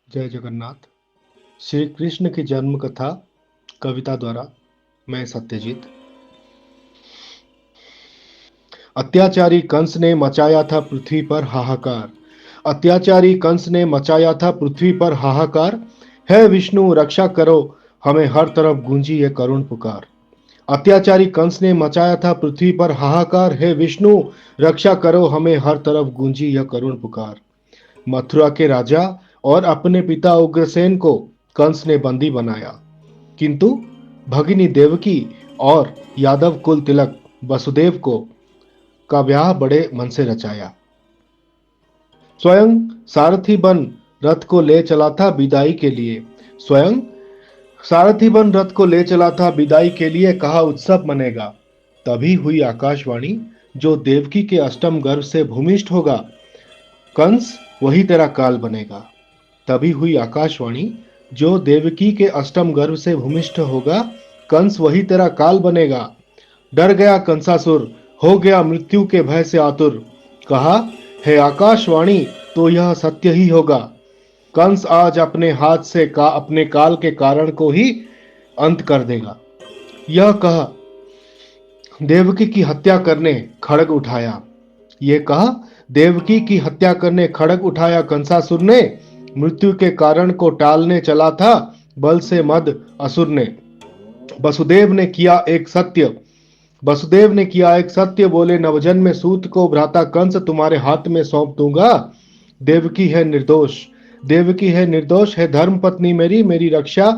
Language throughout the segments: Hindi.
जय जगन्नाथ। श्री कृष्ण की जन्म कथा कविता द्वारा मैं सत्यजीत। अत्याचारी कंस ने मचाया था पृथ्वी पर हाहाकार। अत्याचारी कंस ने मचाया था पृथ्वी पर हाहाकार। हे विष्णु रक्षा करो, हमें हर तरफ गूंजी ये करुण पुकार। अत्याचारी कंस ने मचाया था पृथ्वी पर हाहाकार। हे विष्णु रक्षा करो, हमें हर तरफ गूंजी यह करुण पुकार। मथुरा के राजा और अपने पिता उग्रसेन को कंस ने बंदी बनाया, किंतु भगिनी देवकी और यादव कुल तिलक वसुदेव को का ब्याह बड़े मन से रचाया। स्वयं सारथी बन रथ को ले चला था विदाई के लिए। स्वयं सारथी बन रथ को ले चला था विदाई के लिए। कहा उत्सव मनेगा, तभी हुई आकाशवाणी, जो देवकी के अष्टम गर्भ से भूमिष्ठ होगा, कंस वही तेरा काल बनेगा। तभी हुई आकाशवाणी, जो देवकी के अष्टम गर्भ से भूमिष्ठ होगा, कंस वही तेरा काल बनेगा। डर गया कंसासुर, हो गया मृत्यु के भय से आतुर। कहा हे आकाशवाणी, तो यह सत्य ही होगा। कंस आज अपने हाथ से अपने काल के कारण को ही अंत कर देगा। यह कहा देवकी की हत्या करने खड़ग उठाया। ये कहा देवकी की हत्या करने खड़ग उठाया कंसासुर ने। मृत्यु के कारण को टालने चला था बल से मद असुर ने। वसुदेव ने किया एक सत्य वसुदेव ने किया एक सत्य, बोले नवजन्म सूत को भ्राता कंस तुम्हारे हाथ में सौंप दूंगा। देवकी है निर्दोष, देवकी है निर्दोष, है धर्म पत्नी मेरी, मेरी रक्षा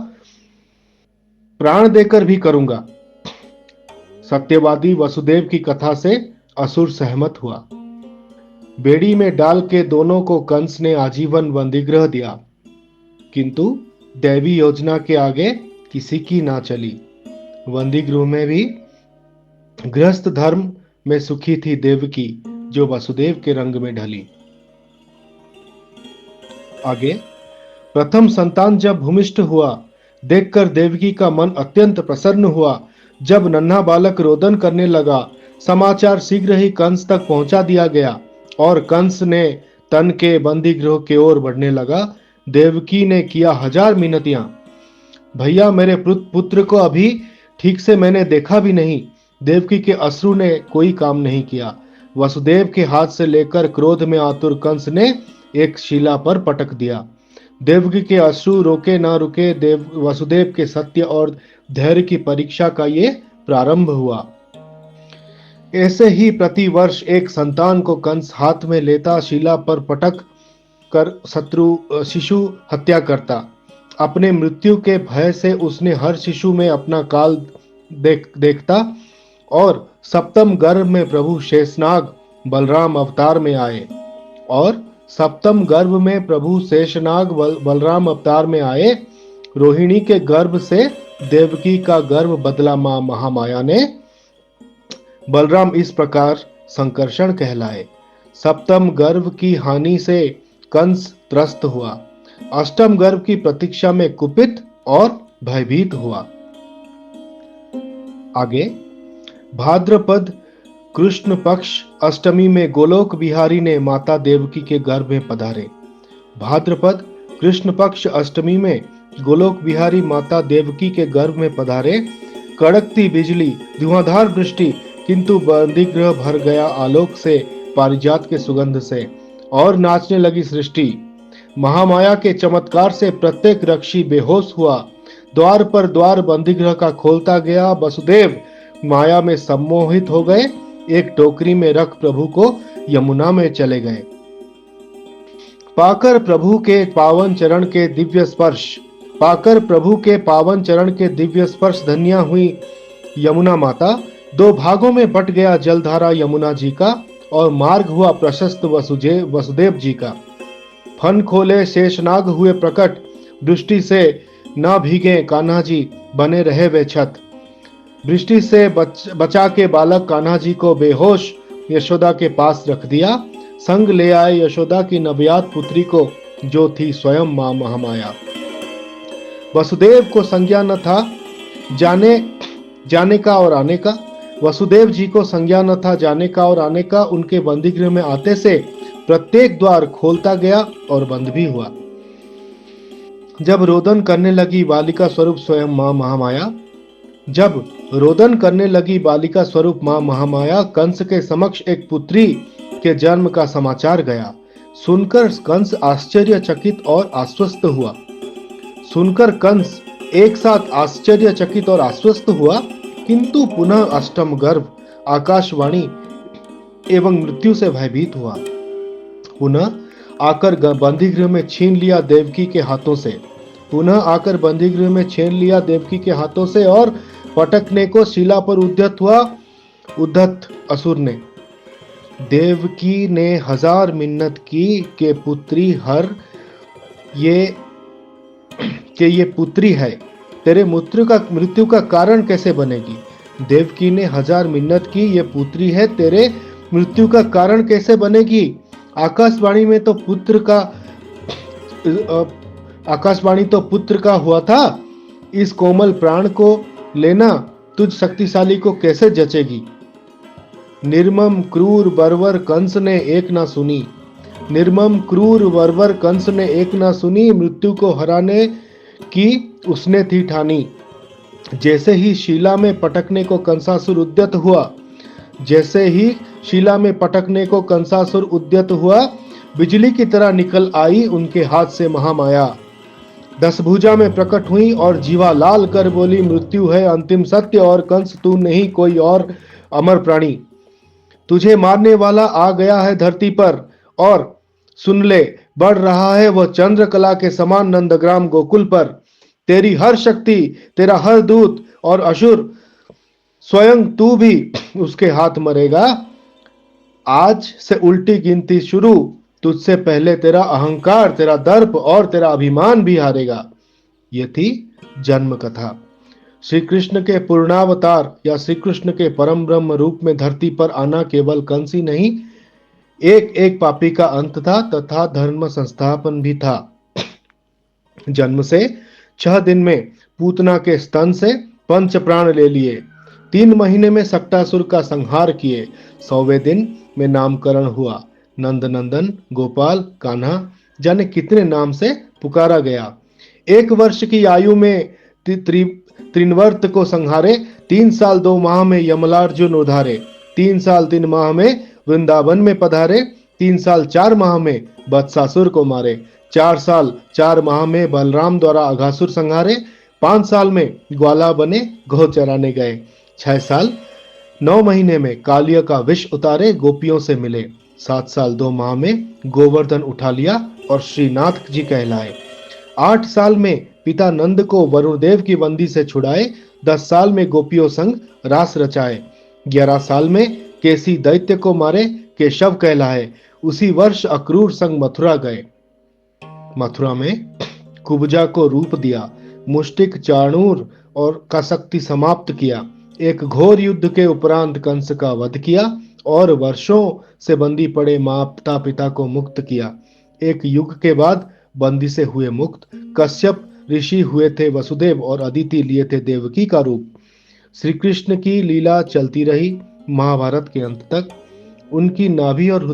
प्राण देकर भी करूंगा। सत्यवादी वसुदेव की कथा से असुर सहमत हुआ। बेड़ी में डाल के दोनों को कंस ने आजीवन बंदीगृह दिया, किंतु दैवी योजना के आगे किसी की ना चली। बंदीगृह में भी गृहस्थ धर्म में सुखी थी देवकी, जो वसुदेव के रंग में ढली। आगे प्रथम संतान जब भूमिष्ठ हुआ, देखकर देवकी का मन अत्यंत प्रसन्न हुआ। जब नन्हा बालक रोदन करने लगा, समाचार शीघ्र ही कंस तक पहुंचा दिया गया और कंस ने तन के बंदीगृह की ओर बढ़ने लगा। देवकी ने किया 1000 मिनतियां, भैया मेरे पुत्र को अभी ठीक से मैंने देखा भी नहीं। देवकी के अश्रु ने कोई काम नहीं किया। वसुदेव के हाथ से लेकर क्रोध में आतुर कंस ने एक शिला पर पटक दिया। देवकी के अश्रु रोके ना रुके। वसुदेव के सत्य और धैर्य की परीक्षा का ये प्रारंभ हुआ। ऐसे ही प्रतिवर्ष एक संतान को कंस हाथ में लेता, शिला पर पटक कर शिशु हत्या करता। अपने मृत्यु के भय से उसने हर शिशु में अपना काल देखता और सप्तम गर्भ में प्रभु शेषनाग बलराम अवतार में आए और सप्तम गर्भ में प्रभु शेषनाग बलराम अवतार में आए। रोहिणी के गर्भ से देवकी का गर्भ बदला मां महामाया ने। बलराम इस प्रकार संकर्षण कहलाए। सप्तम गर्भ की हानि से कंस त्रस्त हुआ। अष्टम गर्भ की प्रतीक्षा में कुपित और भयभीत हुआ। आगे भाद्रपद कृष्ण पक्ष अष्टमी में गोलोक बिहारी ने माता देवकी के गर्भ में पधारे। भाद्रपद कृष्ण पक्ष अष्टमी में गोलोक बिहारी माता देवकी के गर्भ में पधारे। कड़कती बिजली, धुआंधार वृष्टि, किंतु बंदीगृह भर गया आलोक से, पारिजात के सुगंध से, और नाचने लगी सृष्टि। महामाया के चमत्कार से प्रत्येक रक्षी बेहोश हुआ। द्वार पर द्वार बंदीगृह का खोलता गया। वसुदेव माया में सम्मोहित हो गए। एक टोकरी में रख प्रभु को यमुना में चले गए। पाकर प्रभु के पावन चरण के दिव्य स्पर्श धन्या हुई यमुना माता। 2 भागों में बट गया जलधारा यमुना जी का और मार्ग हुआ प्रशस्त वसुदेव जी का। फन खोले शेषनाग हुए प्रकट, दृष्टि से न भीगे कान्हा जी, बने रहे वे छत। वृष्टि से बचा के बालक कान्हा जी को बेहोश यशोदा के पास रख दिया। संग ले आए यशोदा की नवजात पुत्री को, जो थी स्वयं मां महामाया। वसुदेव को संज्ञा न था जाने का और आने का। वसुदेव जी को संज्ञा न था जाने का और आने का। उनके बंदीगृह में आते से प्रत्येक द्वार खोलता गया और बंद भी हुआ। जब रोदन करने लगी बालिका स्वरूप स्वयं मां महामाया जब रोदन करने लगी बालिका स्वरूप मां महामाया कंस के समक्ष एक पुत्री के जन्म का समाचार गया। सुनकर कंस आश्चर्यचकित और आश्वस्त हुआ। सुनकर कंस एक साथ आश्चर्यचकित और आश्वस्त हुआ, किंतु पुनः अष्टम गर्भ आकाशवाणी एवं मृत्यु से भयभीत हुआ। पुनः आकर बंदीगृह में छीन लिया देवकी के हाथों से पुनः आकर बंदीगृह में छीन लिया देवकी के हाथों से और पटकने को शिला पर उद्यत हुआ। उद्धत असुर ने देवकी ने हजार मिन्नत की के पुत्री हर ये ये पुत्री है, तेरे मृत्यु का कारण कैसे बनेगी। देवकी ने हजार मिन्नत की, ये पुत्री है, तेरे मृत्यु का कारण कैसे बनेगी। आकाशवाणी तो पुत्र का हुआ था, इस कोमल प्राण को लेना तुझ शक्तिशाली को कैसे जचेगी। निर्मम क्रूर बर्बर कंस ने एक ना सुनी मृत्यु को हराने की उसने थी ठानी। जैसे ही शिला में पटकने को कंसासुर उद्यत हुआ बिजली की तरह निकल आई उनके हाथ से महामाया। 10 भुजा में प्रकट हुई और जीवा लाल कर बोली, मृत्यु है अंतिम सत्य और कंस तू नहीं कोई और अमर प्राणी। तुझे मारने वाला आ गया है धरती पर और सुन ले, बढ़ रहा है वह चंद्रकला के समान नंदग्राम गोकुल पर। तेरी हर शक्ति, तेरा हर दूत और असुर, स्वयं तू भी उसके हाथ मरेगा। आज से उल्टी गिनती शुरू, तुझसे पहले तेरा अहंकार, तेरा दर्प और तेरा अभिमान भी हारेगा। ये थी जन्म कथा। श्री कृष्ण के पूर्णावतार या श्री कृष्ण के परम ब्रह्म रूप में धरती पर आना केवल कंस ही नहीं, एक एक पापी का अंत था तथा धर्म संस्थापन भी था। जन्म से 6 दिन में पूतना के स्तन से पंच प्राण ले लिए, 3 महीने में सक्टासुर का संहार किए, 100वें दिन में नामकरण हुआ। नंद नंदन, गोपाल, कान्हा जाने कितने नाम से पुकारा गया। 1 वर्ष की आयु में त्रिनवर्त को संहारे, 3 साल 2 माह में यमलार्जुन उधारे, 3 साल 3 माह में वृंदावन में पधारे, 3 साल 4 माह में बत्सासुर को मारे, 4 साल 4 माह में बलराम द्वारा अघासुर संहारे, 5 साल में ग्वाला बने गौ चराने गए, 6 साल 9 महीने में कालिया का विष उतारे गोपियों से मिले, 7 साल 2 माह में गोवर्धन उठा लिया और श्रीनाथ जी कहलाए, 8 साल में पिता नंद को वरुणदेव की बंदी से छुड़ाए, 10 साल में गोपियों संग रास रचाए, 11 साल में केसी दैत्य को मारे केशव कहलाए। उसी वर्ष अक्रूर संग मथुरा गए। मथुरा में कुब्जा को रूप दिया, मुष्टिक चाणूर और का शक्ति समाप्त किया। एक घोर युद्ध के उपरांत कंस का वध किया और वर्षों से बंदी पड़े माता पिता को मुक्त किया। एक युग के बाद बंदी से हुए मुक्त। कश्यप ऋषि हुए थे वसुदेव और अदिति लिए थे देवकी का रूप। श्री कृष्ण की लीला चलती रही महाभारत के अंत तक। उनकी नाभि और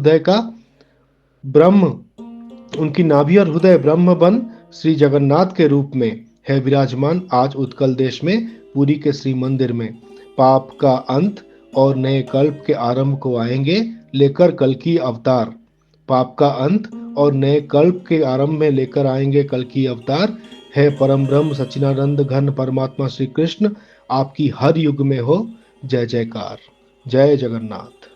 हृदय ब्रह्म बन श्री जगन्नाथ के रूप में है विराजमान आज उत्कल देश में पुरी के श्री मंदिर में। पाप का अंत और नए कल्प के आरंभ को आएंगे लेकर कल की अवतार। पाप का अंत और नए कल्प के आरंभ में लेकर आएंगे कल की अवतार। है परम ब्रह्म सच्चिदानंद घन परमात्मा श्री कृष्ण, आपकी हर युग में हो जय जयकार। जय जगन्नाथ।